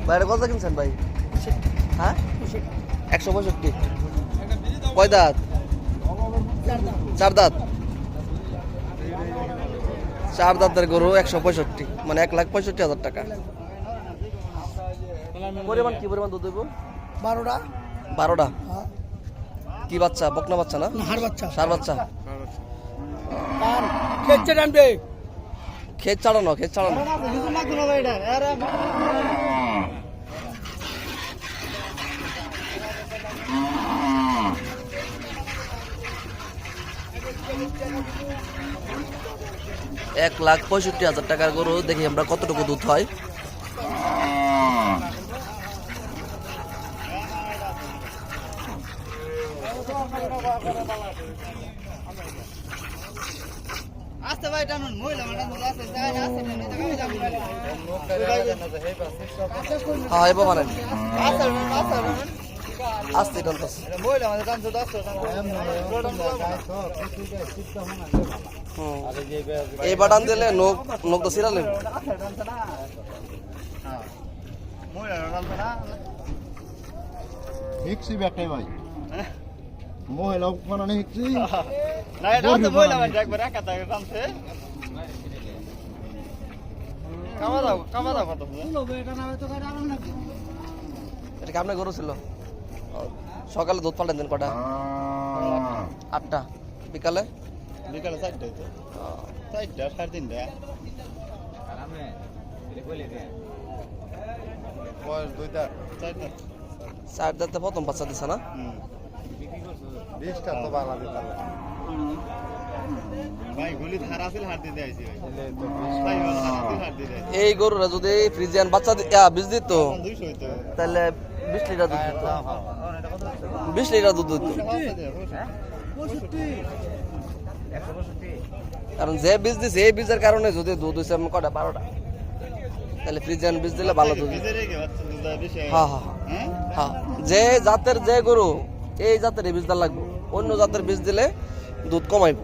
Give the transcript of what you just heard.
বাইরে কত কিনছেন ভাই? হ্যাঁ 165। কয় দাঁত? 4 দাঁত। 4 দাঁতের গরু 165, মানে 1,65,000 টাকা। পরিমাণ কি পরিমাণ দুধ দেবো? 12টা। কি বাচ্চা? বকনা বাচ্চা না? ষাঁড় বাচ্চা। খেত ছাড়ানো। 1,65,000 টাকার গরু। দেখি আমরা কতটুকু দুধ হয়। এই বাটান দিলে নোক তো সিরালেন। হিক্সি ব্যাটাই ভাই মহিলা বানানে হিক্সি না এটা তো মহিলা মানে একবার একা থাকে জানতে কামা দাও কত এটা না তো করে আরাম নাকি এটা কেমনে গরু ছিল? সকালে দুধ পাল্টেন দিন কটা? 8টা। বিকালে 4টায় তো 4টা 3:30 আরামে এটা কইলে দে বয়স 2টা 4টা 4 দাঁতে প্রথম বাচ্চা দিছে না? 20টা তো বাংলা দিতে ভাই গুলি ধারা আছিল হাত দিতে আইছি ভাই হাত দিতে এই গরুরা যদি ফ্রিজিয়ান বাচ্চা বীজ দিত 200 হইতো তাহলে 20 লিটার দুধ দিত। 20 লিটার দুধ দিত। 165 কারণ যে বীজ দিছে এই বীজের কারণে যদি দুধ হইছে কটা 12টা, তাহলে ফ্রিজিয়ান বীজ দিলে ভালো দুধ। হ্যাঁ যে জাতের যে গরু এই জাতের বীজটা লাগবে, অন্য জাতের বীজ দিলে দুধ কমাইব।